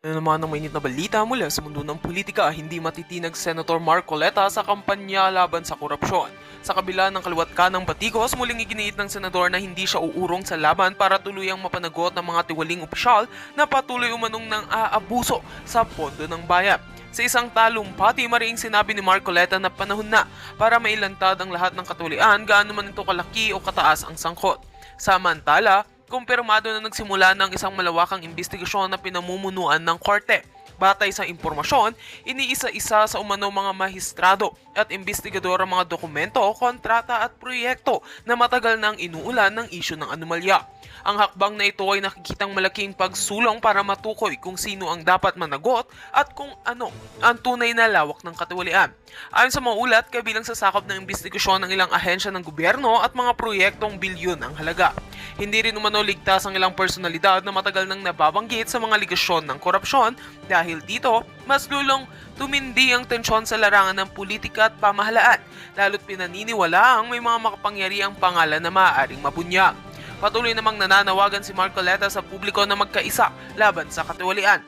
Ano naman ang mainit na balita mula sa mundo ng politika, hindi matitinag Senator Marcoleta sa kampanya laban sa korupsyon. Sa kabila ng kaluwat ka ng batikos, muling iginiit ng senador na hindi siya uurong sa laban para tuluyang mapanagot ng mga tiwaling opisyal na patuloy umanong ng aabuso sa pondo ng bayan. Sa isang talumpati, mariing sinabi ni Marcoleta na panahon na para mailantad ang lahat ng katulian gaano man ito kalaki o kataas ang sangkot. Samantala, kumpirmado na nagsimula ng isang malawakang investigasyon na pinamumunuan ng korte. Batay sa impormasyon, iniisa-isa sa umano mga mahistrado at investigador ang mga dokumento, kontrata at proyekto na matagal nang inuulan ng isyu ng anomalya. Ang hakbang na ito ay nakikitang malaking pagsulong para matukoy kung sino ang dapat managot at kung ano ang tunay na lawak ng katiwalian. Ayon sa mga ulat, kabilang sa sakop ng investigasyon ng ilang ahensya ng gobyerno at mga proyektong bilyon ang halaga. Hindi rin umano ligtas ang ilang personalidad na matagal nang nababanggit sa mga ligasyon ng korupsyon dahil dito, mas lulong tumindi ang tensyon sa larangan ng politika at pamahalaan, lalo't pinaniniwala ang may mga makapangyarihang pangalan na maaaring mabunyag. Patuloy namang nananawagan si Marcoleta sa publiko na magkaisa laban sa katiwalian.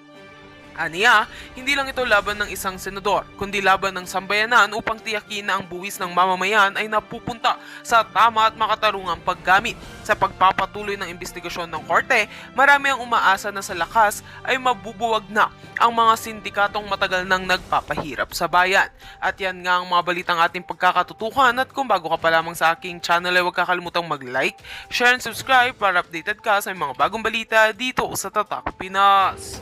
Aniya, hindi lang ito laban ng isang senador, kundi laban ng sambayanan upang tiyakin na ang buwis ng mamamayan ay napupunta sa tama at makatarungang paggamit. Sa pagpapatuloy ng investigasyon ng korte, marami ang umaasa na sa lakas ay mabubuwag na ang mga sindikatong matagal nang nagpapahirap sa bayan. At yan nga ang mga balitang ating pagkakatutukan, at kung bago ka pa lamang sa aking channel ay huwag kakalimutang mag-like, share and subscribe para updated ka sa mga bagong balita dito sa Tatak Pinas.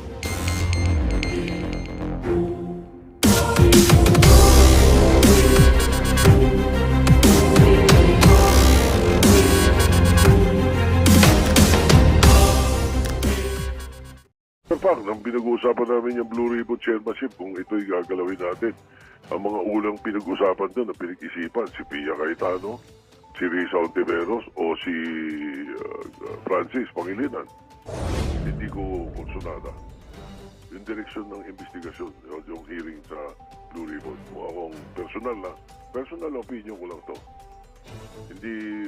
In fact, ang pinag-uusapan namin yung Blue Ribbon Chairmanship, kung ito'y gagalawin natin. Ang mga ulang pinag-uusapan doon na pinag-isipan, si Pia Cayetano, si Risa Ontiveros, o si Francis Pangilinan. Hindi ko konsunada. Yung direksyon ng investigasyon, yung hearing sa Blue Ribbon. Kung akong personal opinion ko lang to. Hindi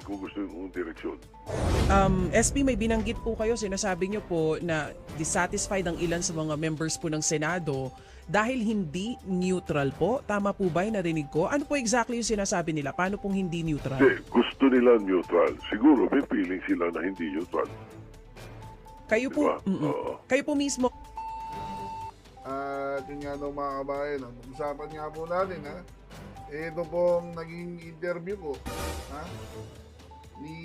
ko gusto yung direksyon. SP, may binanggit po kayo, sinasabi niyo po na dissatisfied ang ilan sa mga members po ng Senado dahil hindi neutral po. Tama po ba yung narinig ko? Ano po exactly yung sinasabi nila? Paano pong hindi neutral? Hindi, gusto nila neutral. Siguro may feeling sila na hindi neutral. Kayo po, Diba? Oo. kayo po mismo, At yun nga daw mga kabayan, usapan nga po natin ha. Ito pong naging interview po ha, ni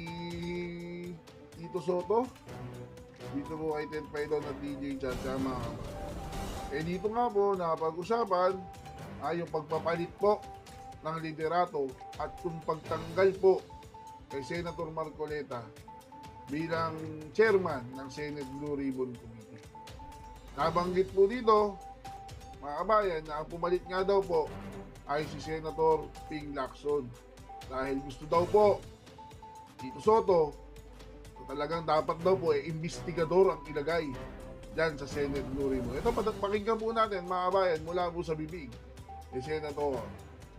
Tito Soto dito po kay Ted Paidon at DJ Chacha mga kabayan. Dito nga po nakapag-usapan yung pagpapalit po ng liderato at yung pagtanggal po kay Senator Marcoleta bilang chairman ng Senate Blue Ribbon Committee. Nabanggit po dito, mga kabayan, na ang pumalit nga daw po ay si Senator Ping Lacson. Dahil gusto daw po, Tito Soto, talagang dapat daw po investigador ang ilagay dyan sa Senate Blue Ribbon. Ito, pakinggan po natin, mga kabayan, mula po sa bibig ni Senator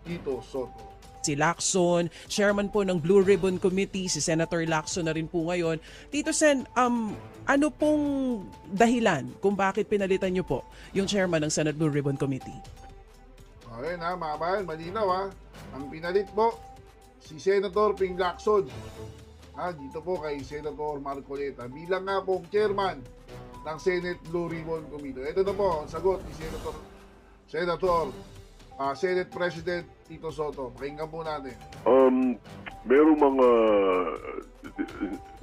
Tito Soto. si Lacson, chairman po ng Blue Ribbon Committee, si Senator Lacson na rin po ngayon. Tito Sen, ano pong dahilan kung bakit pinalitan niyo po yung chairman ng Senate Blue Ribbon Committee? Okay na, mga kabayan, malinaw ha. Ang pinalit po, si Senator Ping Lacson. Dito po kay Senator Marcoleta bilang nga pong chairman ng Senate Blue Ribbon Committee. Ito na po ang sagot ni Senate President Tito Soto. Pakinggan po natin.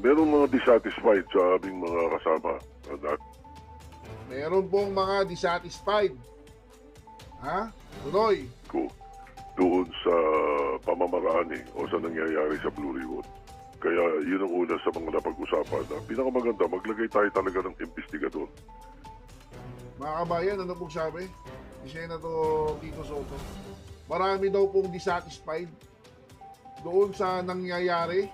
Merong mga dissatisfied sa aming mga kasama. Meron pong mga dissatisfied. Tuloy. Ko doon sa pamamaraan o sa nangyayari sa Blue Ribbon. Kaya yun ang una sa mga napag-usapan na pinakamaganda, maglagay tayo talaga ng investigador. Mga kabayan, ano pong sabi ni Senator Tito Soto? Marami daw pong dissatisfied doon sa nangyayari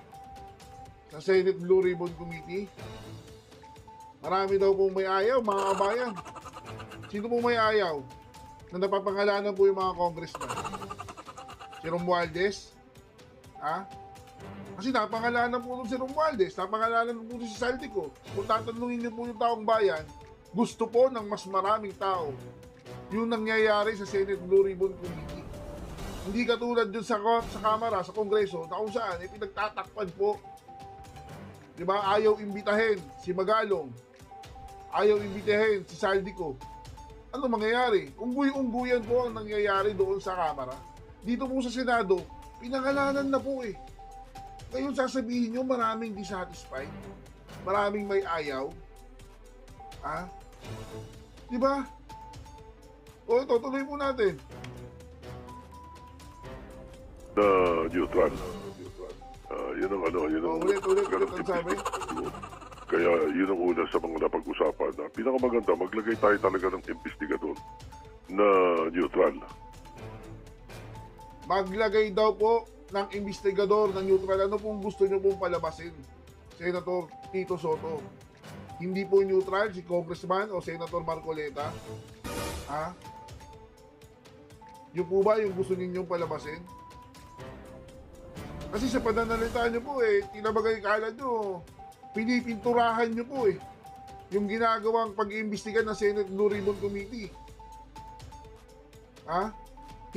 sa Senate Blue Ribbon Committee. Marami daw pong may ayaw, mga kabayan. Sino pong may ayaw na napapangalanan po yung mga congressman? Si Romualdez? Kasi napangalanan po si Romualdez, napangalanan po si Saldico. Kung tatanungin niyo po yung taong bayan, gusto po ng mas maraming tao yung nangyayari sa Senate Blue Ribbon Committee. Hindi katulad dun sa Kamara, sa Kongreso, na kung saan pinagtatakpan po. Diba? Ayaw imbitahin si Magalong. Ayaw imbitahin si Saldico. Ano mangyayari? Unggoy-ungguyan po ang nangyayari doon sa Kamara. Dito po sa Senado, pinangalanan na po eh. Ngayon sasabihin nyo maraming dissatisfied, maraming may ayaw. Ha? Diba? O ito, tuloy po natin. Na neutral. Yun ang ano, yun ang... Ulit ang sabi. Kaya yun ang una sa mga napag-usapan na pinakamaganda, maglagay tayo talaga ng investigador na neutral. Maglagay daw po ng investigador na neutral. Ano pong gusto nyo pong palabasin? Senator Tito Soto. Hindi po neutral si Congressman o Senator Marcoleta? Ha? Yun po ba yung gusto ninyong palabasin? Kasi sa pananalita nyo po tinabagay kalat nyo, pinipinturahan nyo po yung ginagawang pag-iimbestiga ng Senate Blue Ribbon Committee. Ha?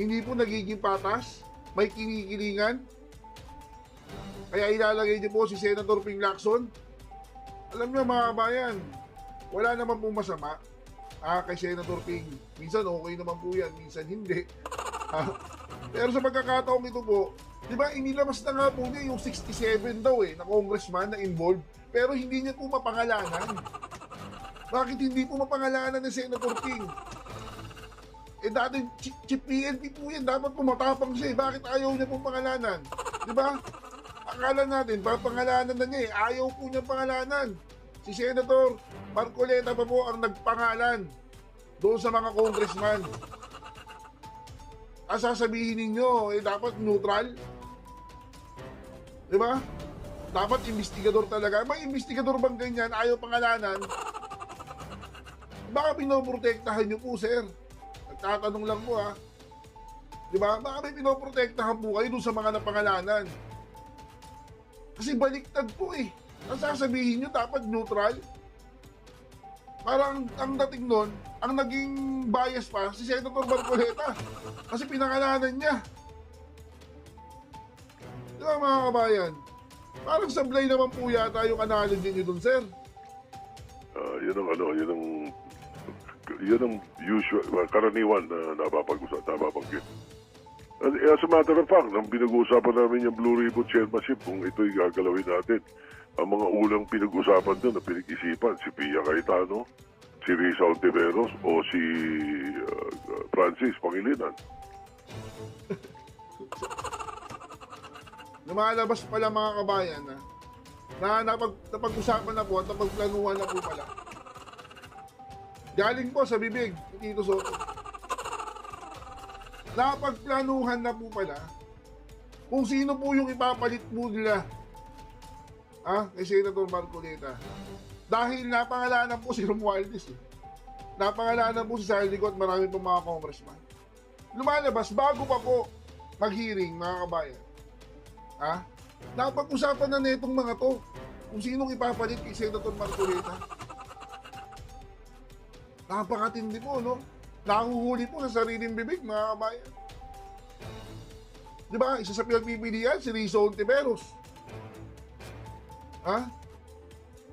Hindi po nagiging patas, may kinikilingan. Kaya ilalagay nyo po si Senator Ping Lacson. Alam nyo mga kabayan, wala naman pong masama kay Senator Ping. Minsan okay naman po yan, minsan hindi. Pero sa pagkakataong ito po, di ba, inilabas na nga po niya yung 67 daw na congressman na involved, pero hindi niya po mapangalanan. Bakit hindi po mapangalanan ni Senator Ping? Dati Chief PNP po yan, dapat pumatapang siya. Bakit ayaw niya pong pangalanan? Di ba? Akala natin, papangalanan na niya ayaw po niya pangalanan. Si Senator Marcoleta pa po ang nagpangalan doon sa mga congressman. Sasabihin ninyo, dapat neutral. Di ba? Dapat investigador talaga. May investigador bang ganyan, ayaw pangalanan? Baka pinoprotektahan nyo po, sir. Nagtatanong lang po, Di ba? Baka may pinoprotektahan po kayo doon sa mga napangalanan. Kasi baliktad po Ang sasabihin nyo, dapat neutral. Parang ang dating nun, ang naging bias pa, si Senator Marcoleta. Kasi pinangalanan niya. Di ba mga kabayan? Parang sablay naman po yata yung analogy niyo dun, sir. Yun ang ano, yun ang usual, karaniwan na nababanggit. As a matter of fact, nang pinag-uusapan namin yung Blue Ribbon Chairmanship, kung ito'y gagalawin natin, ang mga ulang pinag-usapan doon na pinag-isipan, si Pia Cayetano, si Risa Ontiveros, o si Francis Pangilinan. Lumalabas pala mga kabayan na napag-usapan na po at napagplanuhan na po pala. Galing po sa bibig ni Tito Soto. Napagplanuhan na po pala kung sino po yung ipapalit mo nila kay Senator Marcoleta. Dahil napangalanan po si Romualdez Napangalanan po si Saldico at marami pong mga congressman. Lumalabas bago pa po mag-hearing mga kabayan. Napag-usapan na netong mga to kung sinong ipapalit kay Senator Marcoleta. Napakatindi po, no? Nahuhuli po sa sariling bibig, mga kabayan. Di ba? Isa sa pinagpipilian, si Risa Ontiveros.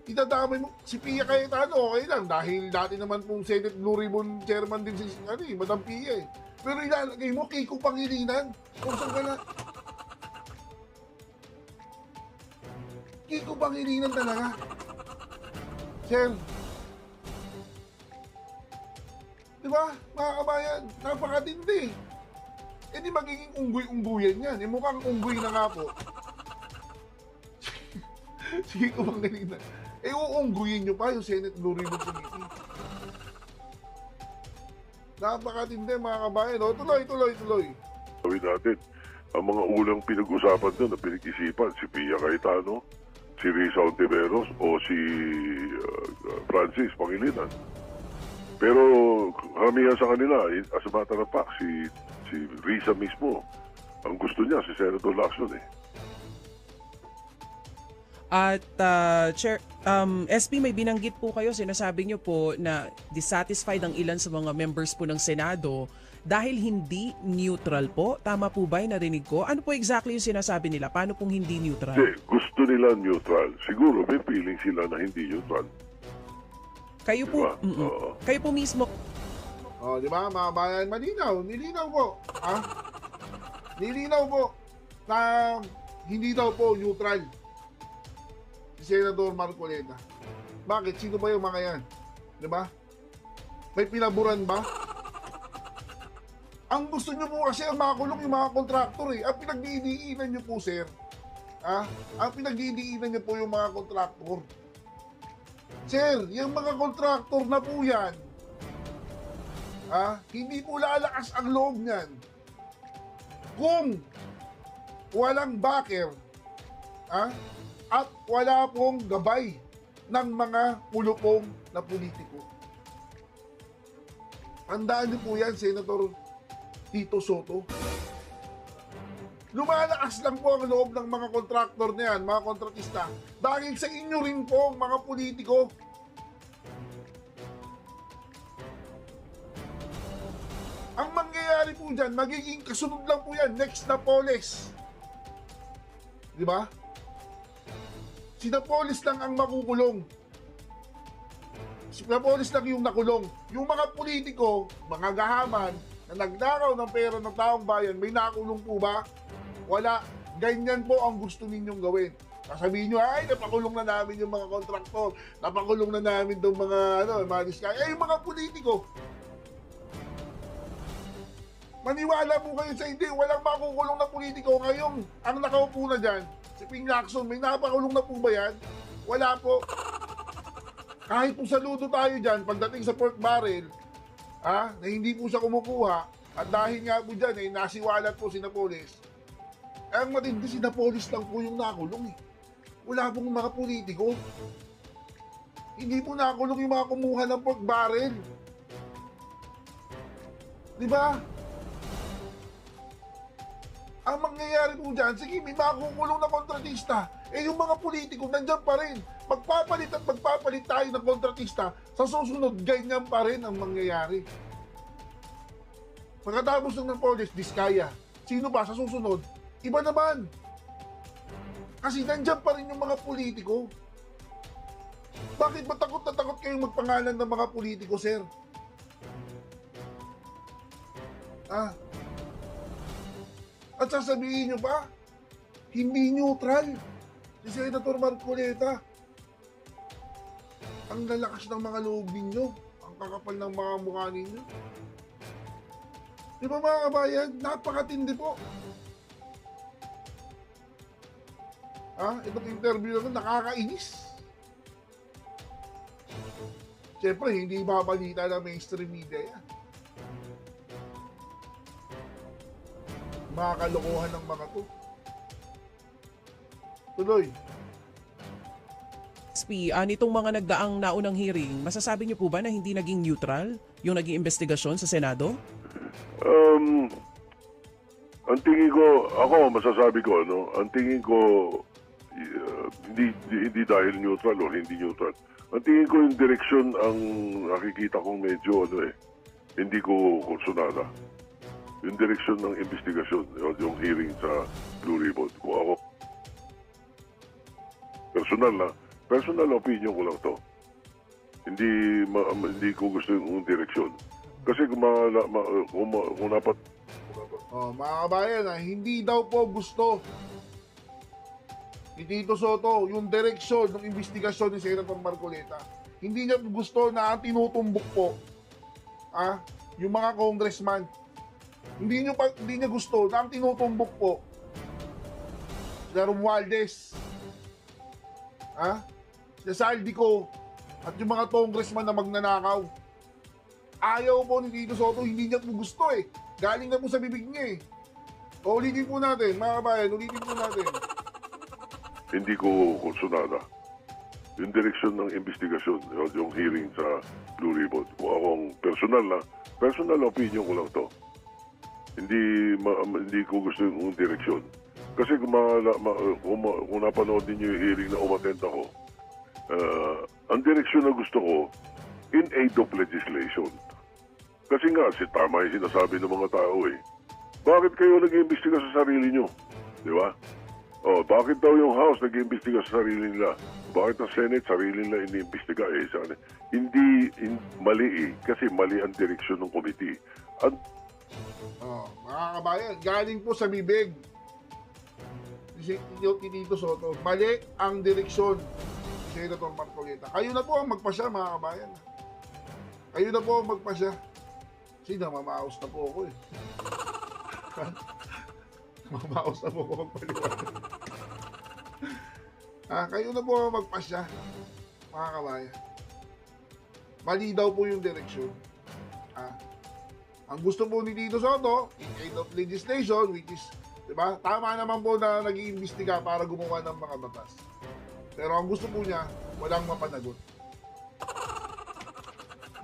Itadamay mo, si Pia Cayetano, okay lang, dahil dati naman pong Senate Blue Ribbon Chairman din si Madam Pia Pero ilalagay mo, Kiko Pangilinan. Kung saan ka na? Kiko Pangilinan talaga. Sir. Diba, mga kabayan, napakatindi. Di magiging unggoy-ungguyan yan. Mukhang unggoy na nga po. Sige ko bang ganina. Uungguyin nyo pa yung Senate Blue Ribbon Committee. Napakatindi mga kabayan. Tuloy. Gawin natin, ang mga ulang pinag-usapan doon na pinag-isipan, si Pia Cayetano, si Risa Ontiveros, o si Francis Pangilinan. Pero karamihan sa kanila, as a matter of fact, si Risa mismo, ang gusto niya si Senator Lacson At Chair, SP, may binanggit po kayo, sinasabi niyo po na dissatisfied ang ilan sa mga members po ng Senado dahil hindi neutral po. Tama po ba yung narinig ko? Ano po exactly yung sinasabi nila? Paano pong hindi neutral? Hindi, gusto nila neutral. Siguro may feeling sila na hindi neutral. Kayo po, Diba? Oo. kayo po mismo, Oh, di ba, mga bayan, malinaw. Nilinaw po. Ha? Nilinaw po na hindi daw po neutral si Senador Marcoleta. Bakit? Sino ba yung mga yan? Di ba? May pinaburan ba? Ang gusto nyo po kasi ang makulong yung mga kontraktor eh. Ang pinagdidiinan nyo po, sir. Ha? Ang pinagdidiinan nyo po yung mga kontraktor. Sir, yung mga kontraktor na po yan, hindi po lalakas ang loob niyan kung walang backer at wala pong gabay ng mga pulupong na politiko. Tandaan niyo po yan, Senator Tito Soto. Lumalakas lang po ang loob ng mga kontraktor na yan, mga kontratista, dahil sa inyo rin po, mga politiko. Ang mangyayari po dyan, magiging kasunod lang po yan, next na Napoles. Di ba? Si Napoles lang ang makukulong. Si Napoles lang yung nakulong. Yung mga politiko, mga gahaman, na nagnakaw ng pera ng taong bayan, may nakulong po ba? Wala. Ganyan po ang gusto ninyong gawin. Sasabihin nyo, ay, napakulong na namin yung mga kontraktor, napakulong na namin itong mga, mga diskaya. Eh, yung mga politiko, maniwala po kayo sa hindi, walang makukulong na politiko. Ngayong ang nakaupo na dyan, si Ping Lacson, may napakulong na po ba yan? Wala po. Kahit po saludo tayo dyan, pagdating sa pork barrel, na hindi po siya kumukuha, at dahil nga po dyan, nasiwalat po si Napoles, ang matindi si Napoles lang po yung nakulong eh. Wala pong mga politiko. Hindi po nakulong yung mga kumuha ng pork barrel. Di ba? Ang mangyayari po dyan, sige, may makukulong na kontratista. Eh yung mga politiko, nandyan pa rin. Magpapalit at magpapalit tayo ng kontratista. Sa susunod, ganyan pa rin ang mangyayari. Pagkatapos ng Napoles, Diskaya. Sino ba sa susunod? Iba naman. Kasi nandyan pa rin yung mga politiko. Bakit ba takot na takot kayong magpangalan ng mga politiko, sir? At sasabihin nyo pa, hindi neutral si Senator Marcoleta. Ang lalakas ng mga loob ninyo, ang kakapal ng mga mukha ninyo. Di ba mga kabayan, napakatindi po. Itong interview na nakakainis. Siyempre, hindi babalita ng mainstream media yan. Mga kalokohan ng mga to. Tuloy. SP, nitong mga nagdaang naunang hearing, masasabi niyo po ba na hindi naging neutral yung naging investigasyon sa Senado? Ang tingin ko, ako masasabi ko, ang tingin ko, hindi dahil neutral o hindi neutral. Ang tingin ko yung direksyon ang nakikita kong medyo, hindi ko kursunada. Yung direksyon ng investigasyon, yung hearing sa Blue Ribbon. Kung ako, personal opinion ko lang to. Hindi ko gusto yung direksyon. Kasi kung dapat... Mga kabayan, hindi daw po gusto ni Tito Soto yung direksyon ng investigasyon ni Senator Marcoleta. Hindi niya gusto na tinutumbok po yung mga congressman. Hindi niya gusto na ang tinutumbok po si Romualdez, si Saldico, at yung mga congressman na magnanakaw. Ayaw po ni Tito Soto, hindi niya po gusto eh. Galing na po sa bibig niya eh. Ulitin po natin, mga kabayan, ulitin po natin. Hindi ko kursunada. Yung direksyon ng investigasyon, yung hearing sa Blue Ribbon. Kung akong personal opinion ko lang to. Hindi ko gusto yung direksyon. Kasi kung napanood ninyo yung hearing na umattend ako, ang direksyon na gusto ko, in aid of legislation. Kasi nga, tama yung sinasabi ng mga tao eh. Bakit kayo nag-iimbestiga sa sarili nyo? Di ba? Bakit daw yung House nag-iimbestiga sa sarili nila? Bakit ang Senate sarili nila iniimbestiga? Hindi mali eh. Kasi mali ang direksyon ng committee. At Mga kabayan, galing po sa bibig ni Tito Soto, mali ang direksyon ni Senator Marcoleta. Kayo na po ang magpasya, mga kabayan. Kayo na po ang magpasya. Kasi namamaos na po ako eh. Namamaos na po ako magpaliwanag. Kayo na po ang magpasya, mga kabayan. Mali daw po yung direksyon. Ang gusto po ni Tito Soto, in aid of legislation, which is, di ba, tama naman po na nag-iimbestiga para gumawa ng mga batas. Pero ang gusto po niya, walang mapanagot.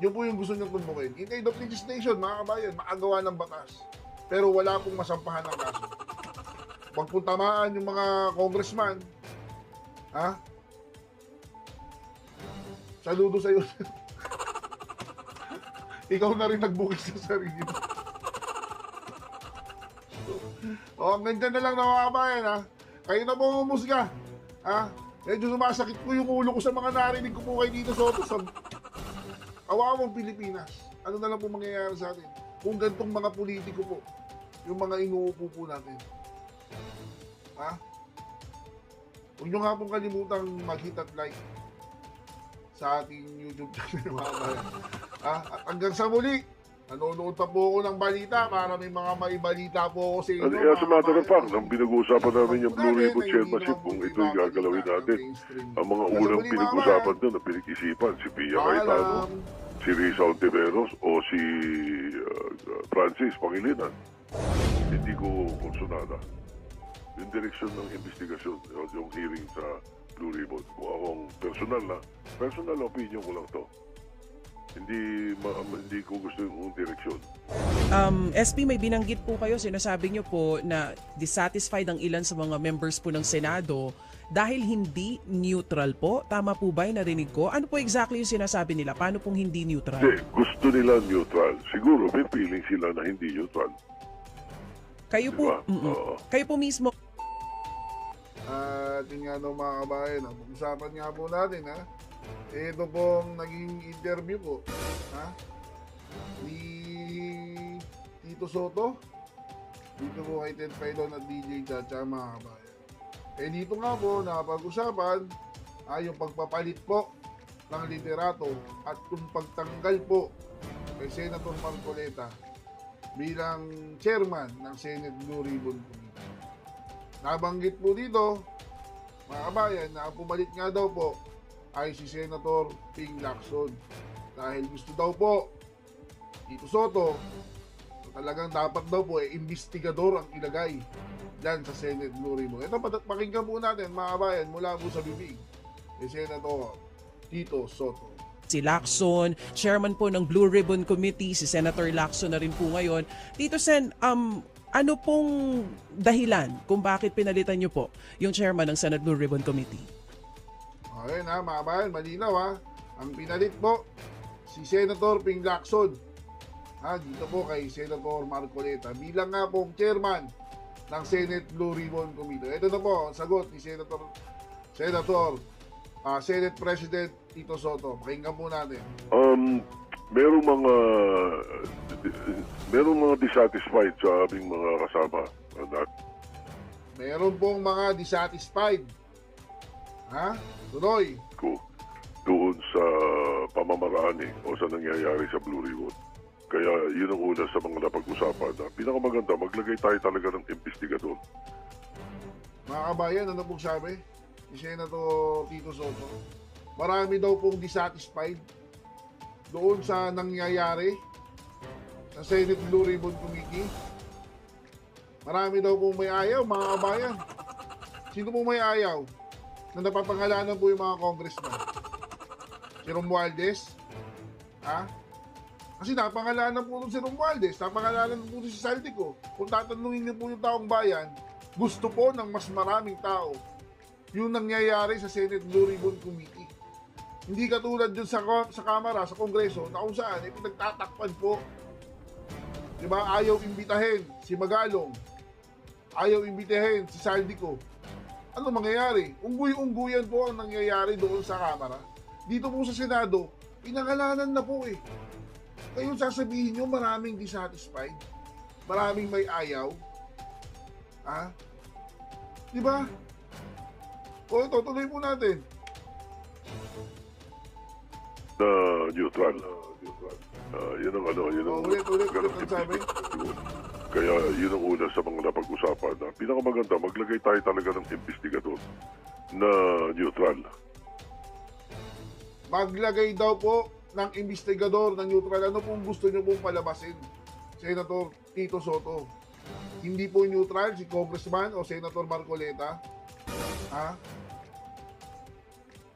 Yun po yung gusto niyang tumbukin. In aid of legislation, mga kabayan, makagawa ng batas. Pero wala pong masampahan ng kaso. Huwag pong tamaan yung mga congressman. Saludo sa'yo. Ikaw na rin nagbukis sa sarili mo. Ang ganda na lang na mga kabayan, Kayo na po umusga. Medyo sumasakit po yung ulo ko sa mga narinig ko po kay Tito Soto sa awawang Pilipinas. Ano na lang po mangyayari sa atin? Kung gantong mga politiko po, yung mga inuupo po natin. Huwag nyo nga pong kalimutang mag-hit at like sa ating YouTube channel, mga kabayan. At hanggang sa muli, nanonood pa po ako ng balita para may mga maibalita po ako sa inyo. As a matter of fact, nang pinag-uusapan namin yung Blue Ribbon Chairmanship, kung ito'y gagalawin natin, ang mga unang pinag-usapan doon na pinag-isipan, si Pia Cayetano, si Risa Ontiveros, o si Francis Pangilinan. Hindi ko konsunada. Yung direksyon ng investigasyon, yung hearing sa Blue Ribbon, kung akong personal opinion ko lang to. Hindi ko gusto yung direksyon. SP, may binanggit po kayo, sinasabi nyo po na dissatisfied ang ilan sa mga members po ng Senado dahil hindi neutral po. Tama po ba yung narinig ko? Ano po exactly yung sinasabi nila? Paano pong hindi neutral? Hindi, gusto nila neutral. Siguro may feeling sila na hindi neutral. Kayo po, Diba? kayo po mismo. At yun nga no, mga kabayan, pag-usapan nga po natin, ito pong naging interview po, ni Tito Soto, dito po kay Ted Pailon at DJ Chacha, mga kabayan. Dito nga po, napag-usapan, yung pagpapalit po ng liderato at yung pagtanggal po kay Senator Marcoleta bilang chairman ng Senate Blue Ribbon Committee. Nabanggit po dito, mga kabayan, na pumalit nga daw po ay si Senator Ping Lacson. Dahil gusto daw po Tito Soto na talagang dapat daw po investigador ang ilagay dyan sa Senate Blue Ribbon. Ito, pakinggan po natin, mga kabayan, mula po sa bibig ni Senator Tito Soto. Si Lacson, chairman po ng Blue Ribbon Committee, si Senator Lacson na rin po ngayon. Tito Sen, ano pong dahilan kung bakit pinalitan nyo po yung chairman ng Senate Blue Ribbon Committee? Okay na, mga kabayan, malinaw Ang pinalit po, si Senator Ping Lacson. Dito po kay Senator Marcoleta bilang nga pong chairman ng Senate Blue Ribbon Committee. Ito na po ang sagot ni Senate President Tito Soto. Pakinggan po natin. Merong mga dissatisfied sa aming mga kasama. Meron pong mga dissatisfied. Tuloy. Doon sa pamamaraan o sa nangyayari sa Blue Ribbon. Kaya yun ang una sa mga napag-usapan na pinakamaganda, maglagay tayo talaga ng investigador. Mga kabayan, ano pong sabi ni Senator Tito Soto? Marami daw pong dissatisfied doon sa nangyayari sa Senate Blue Ribbon Committee. Marami daw pong may ayaw, mga kabayan. Sino pong may ayaw na napapangalanan po yung mga congressman? Si Romualdez? Kasi napangalanan po si Romualdez, napangalanan po si Saldico. Kung tatanungin niyo po yung taong bayan, gusto po ng mas maraming tao yung nangyayari sa Senate Blue Ribbon Committee. Hindi katulad dun sa Kamara, sa Kongreso, na kung saan pinagtatakpan po. Diba? Ayaw imbitahin si Magalong. Ayaw imbitahin si Saldico. Ano mangyayari? Unggoy-ungguyan po ang nangyayari doon sa Kamara. Dito po sa Senado, pinangalanan na po eh. Ngayon sasabihin nyo maraming dissatisfied, maraming may ayaw. Ha? Diba? O ito, tuloy po natin. Na neutral. Yun ang ano, yun ang... Ulit ang sabi. Kaya yun ang una sa mga napag-usapan na pinakamaganda, maglagay tayo talaga ng investigador na neutral. Maglagay daw po ng investigador na neutral. Ano pong gusto nyo pong palabasin? Senator Tito Soto. Hindi po neutral si Congressman o Senator Marcoleta? Ha?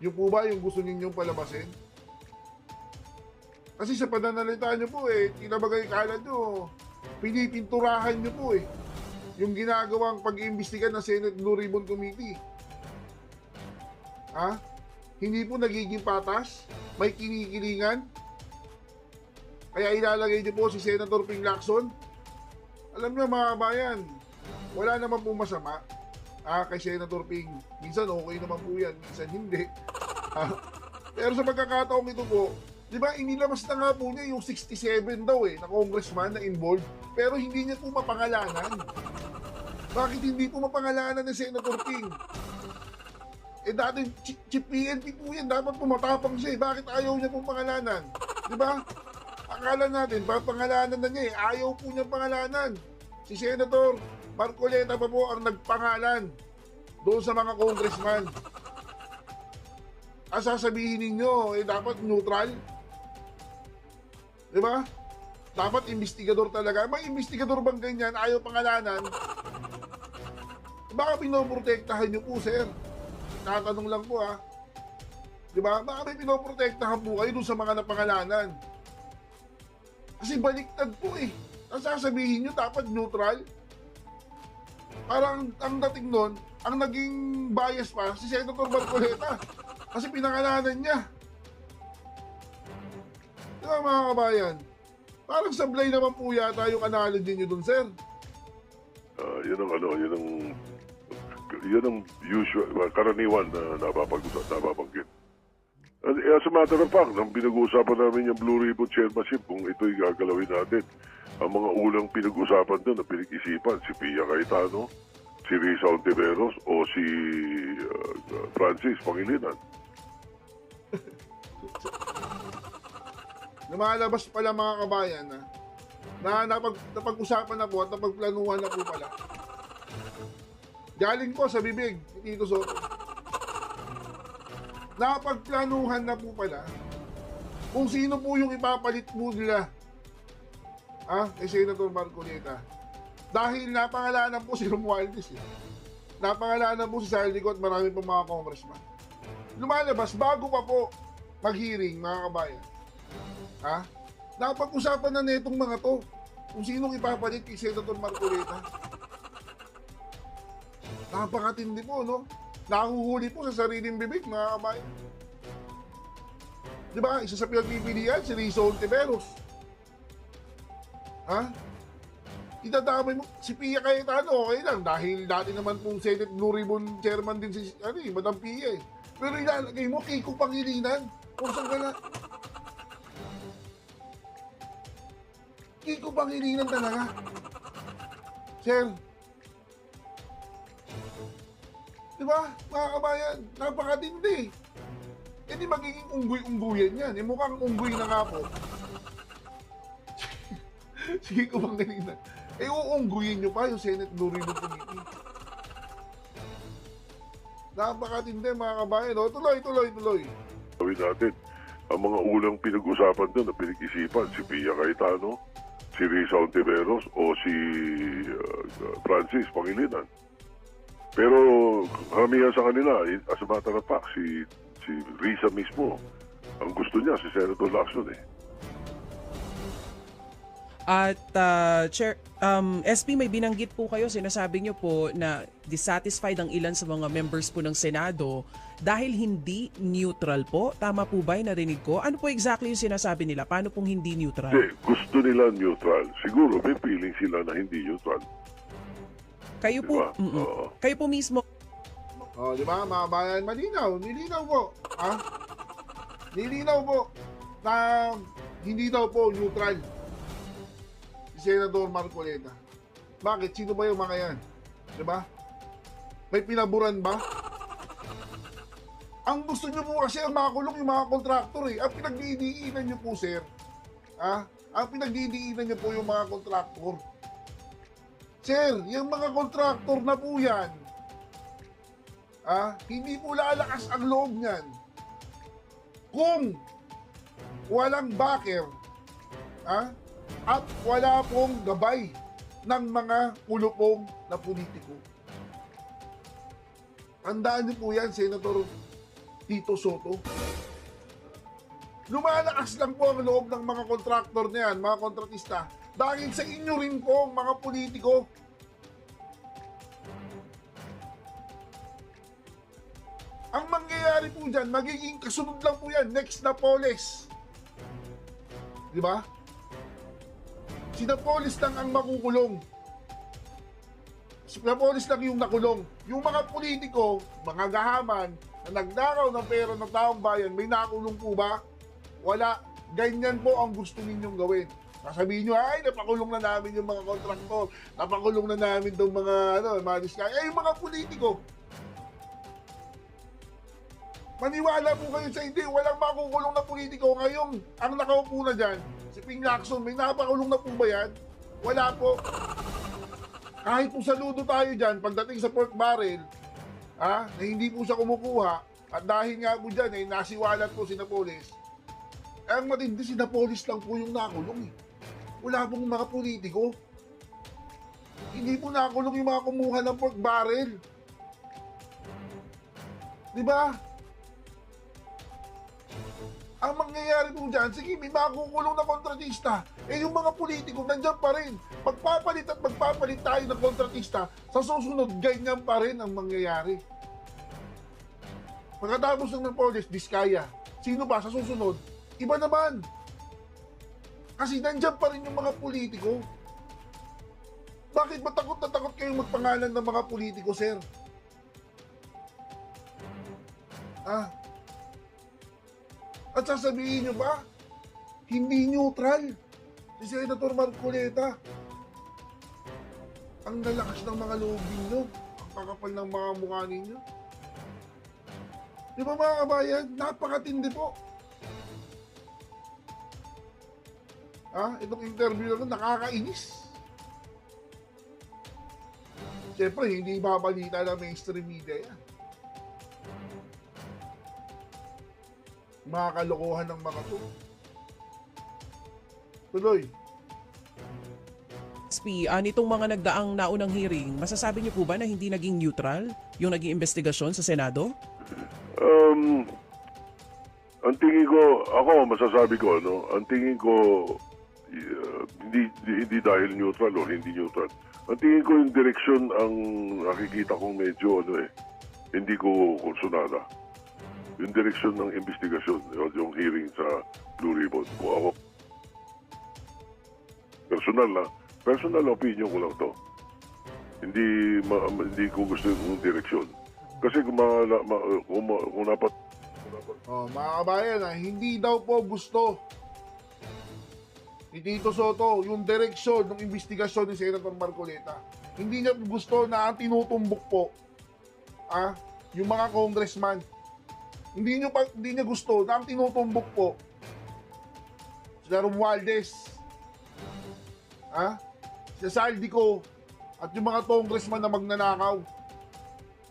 Yun po ba yung gusto ninyong palabasin? Kasi sa pananalita nyo po tinabagay kalan nyo, pinipinturahan nyo po yung ginagawang pag-iimbestiga ng Senate Blue Ribbon Committee. Ha? Hindi po nagiging patas? May kinikilingan? Kaya ilalagay nyo po si Senator Ping Lacson? Alam nyo mga kabayan, wala naman po masama kay Senator Ping. Minsan okay naman po yan, minsan hindi. Pero sa pagkakataong ito po, di ba, inilabas na nga po niya yung 67 daw na congressman na involved, pero hindi niya po mapangalanan. Bakit hindi po mapangalanan ni Senator Ping? Dati Chief PNP po yan, dapat pumatapang siya. Bakit ayaw niya pong pangalanan? Di ba? Akala natin, pangalanan na niya ayaw po niyang pangalanan. Si Senator Marcoleta pa po ang nagpangalan doon sa mga congressman. Sasabihin ninyo, dapat neutral. Di ba? Dapat investigador talaga. May investigador bang ganyan, ayaw pangalanan? Baka pinoprotektahan nyo po, sir. Nakatanong lang po Di ba? Baka may pinoprotektahan po kayo doon sa mga napangalanan. Kasi baliktad po Ang sasabihin nyo, dapat neutral. Parang ang dating nun, ang naging bias pa, si Senator Marcoleta. Kasi pinangalanan niya. Di ba mga kabayan? Parang sablay naman po yata yung analogy nyo dun, sir. Yun ang usual, karaniwan na nababanggit. As a matter of fact, nang pinag-uusapan namin yung Blue Ribbon Chairmanship, kung ito'y gagalawin natin, ang mga ulang pinag-usapan doon na pinag-isipan, si Pia Cayetano, si Risa Ontiveros, o si Francis Pangilinan. Lumalabas pala mga kabayan na napag-usapan na po at napagplanuhan na po pala. Galing po sa bibig ni Tito Soto. Napagplanuhan na po pala kung sino po yung ipapalit po nila kay Senator Marcoleta. Dahil napangalanan po si Romualdez napangalanan po si Saldico at marami pang mga congressman. Lumalabas bago pa po mag-hearing mga kabayan. Napag-usapan na netong mga to kung sinong ipapalit kay Senator Marcoleta. Napakatindi po, no? Nahuhuli po sa sariling bibig, mga kabayan. Di ba? Isa sa pinagpipilian, si Risa Ontiveros. Itadamay mo, si Pia Cayetano, okay lang. Dahil dati naman pong Senate Blue Ribbon Chairman din si Madam Pia Pero ilalagay mo, Kiko Pangilinan. Kung saan ka na. Kiko Pangilinan talaga. Sir, diba, mga kabayan, napakatindi. Di magiging unggoy-unggoyan yan. Mukhang unggoy na nga po. Sige ko bang ganina. Uunggoyin nyo pa yung Senate Blue Ribbon Committee. Napakatindi mga kabayan. Tuloy. Gawin natin, ang mga ulang pinag-usapan doon na pinag-isipan, si Pia Cayetano, si Risa Ontiveros, o si Francis Pangilinan. Pero karamihan sa kanila, as a matter of fact, si Risa mismo, ang gusto niya si Senator Lacson At Chair, SP, may binanggit po kayo, sinasabi niyo po na dissatisfied ang ilan sa mga members po ng Senado dahil hindi neutral po. Tama po ba yung narinig ko? Ano po exactly yung sinasabi nila? Paano pong hindi neutral? Hindi, gusto nila neutral. Siguro may feeling sila na hindi neutral. Kayo po, Diba? Oo. kayo po mismo, O, di ba, mga bayan, malinaw. Nilinaw po. Ha? Nilinaw po na hindi daw po neutral si Senador Marcoleta. Bakit? Sino ba yung mga yan? Di ba? May pinaburan ba? Ang gusto nyo po kasi ang makulong yung mga kontraktor eh. Ang pinagdidiinan nyo po, sir. Ha? Ang pinagdidiinan nyo po yung mga kontraktor. Sir, yung mga kontraktor na po yan, hindi po lalakas ang loob niyan kung walang backer at wala pong gabay ng mga kulupong na politiko. Tandaan niyo po yan, Senator Tito Soto. Lumalakas lang po ang loob ng mga kontraktor na yan, mga kontratista, dahil sa inyo rin po, mga politiko. Ang mangyayari po dyan, magiging kasunod lang po yan, next na Napoles. Di ba? Si Napoles lang ang makukulong. Si Napoles lang yung nakulong. Yung mga politiko, mga gahaman, na nagnakaw ng pera ng taong bayan, may nakulong po ba? Wala. Ganyan po ang gusto ninyong gawin. Sasabihin nyo, ay, napakulong na namin yung mga kontraktor, napakulong na namin itong mga, mga diskaya. Ay, yung mga politiko, maniwala po kayo sa hindi, walang makukulong na politiko. Ngayon, ang nakaupo na dyan, si Ping Lacson, may napakulong na po ba yan? Wala po. Kahit po saludo tayo dyan, pagdating sa pork barrel, na hindi po siya kumukuha, at dahil nga po dyan, nasiwalat po si Napoles, ang matindi si Napoles lang po yung nakulong. Wala pong mga politiko. Hindi po nakulong yung mga kumuha ng pork barrel. Di ba? Ang mangyayari po dyan, sige, may makukulong na kontratista. Yung mga politiko, nandyan pa rin. Magpapalit at magpapalit tayo ng kontratista, sa susunod, ganyan pa rin ang mangyayari. Pagkatapos ng Napoles, Diskaya. Sino ba sa susunod? Iba naman. Kasi nandyan pa rin yung mga politiko. Bakit ba takot na takot kayong magpangalan ng mga politiko, sir? At sasabihin nyo ba, hindi neutral si Senator Marcoleta. Ang lalakas ng mga loob ninyo, ang kakapal ng mga mukha ninyo. Di ba mga kabayan, napakatindi po. Itong interview na ito, nakakainis. Siyempre, hindi babalita ng mainstream media yan. Mga kalokohan ng mga to. Tuloy. SP, nitong mga nagdaang naunang hearing, masasabi niyo po ba na hindi naging neutral yung naging investigasyon sa Senado? Ang tingin ko, ako masasabi ko, ang tingin ko, hindi dahil neutral o hindi neutral. Ang tingin ko yung direksyon ang nakikita kong medyo, hindi ko konsunada. Yung direksyon ng investigasyon, yung hearing sa Blue Ribbon. Kung ako, personal opinion ko lang to. Hindi ko gusto yung direksyon. Kasi kung dapat... Mga kabayan, hindi daw po gusto ni Tito Soto yung direksyon ng investigasyon ni Senator Marcoleta. Hindi niya gusto na ang tinutumbok po yung mga congressman. Hindi niya gusto na ang tinutumbok po si Romualdez, si Saldico, at yung mga congressman na magnanakaw.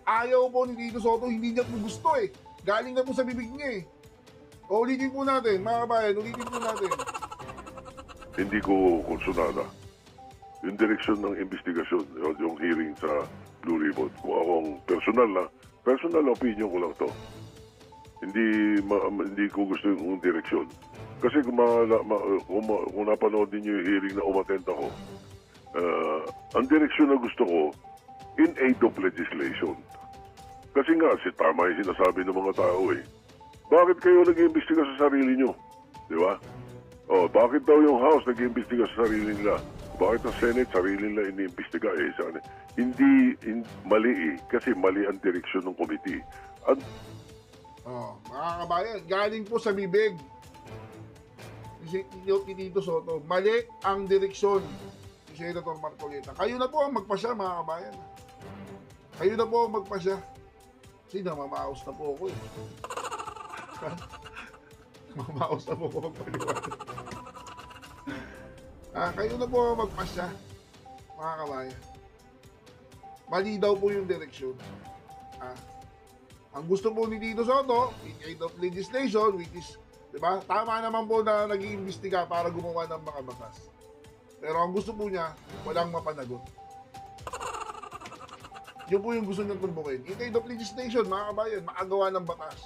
Ayaw po ni Tito Soto, hindi niya po gusto Galing na po sa bibig niya Ulitin po natin, mga kabayan, ulitin po natin. Hindi ko konsunada. Yung direksyon ng investigasyon, yung hearing sa Blue Ribbon. Kung akong personal opinion ko lang to. Hindi ko gusto yung direksyon. Kasi kung napanood niyo yung hearing na umattend ako, ang direksyon na gusto ko, in aid of legislation. Kasi nga, tama yung sinasabi ng mga tao eh. Bakit kayo nag-iimbestiga sa sarili nyo? Di ba? Oh, bakit daw yung House nag-iimbestiga sa sarili nila? Bakit ang Senate sarili nila iniimbestiga eh? Hindi mali eh. Kasi mali ang direksyon ng committee. Mga kabayan, galing po sa bibig ni Tito Soto, mali ang direksyon ni Senator Marcoleta. Kayo na po ang magpasya, mga kabayan. Kayo na po ang magpasya. Kasi namamaos na po ako eh. Namamaos na po ako magpaliwanag. Kayo na po ang magpasya, mga kabayan. Mali daw po yung direksyon. Ang gusto po ni Tito Soto, in aid of legislation, which is, di ba, tama naman po na nag-iimbestiga para gumawa ng mga batas. Pero ang gusto po niya, walang mapanagot. Yun po yung gusto niyang tumbukin. In aid of legislation, mga kabayan, makagawa ng batas.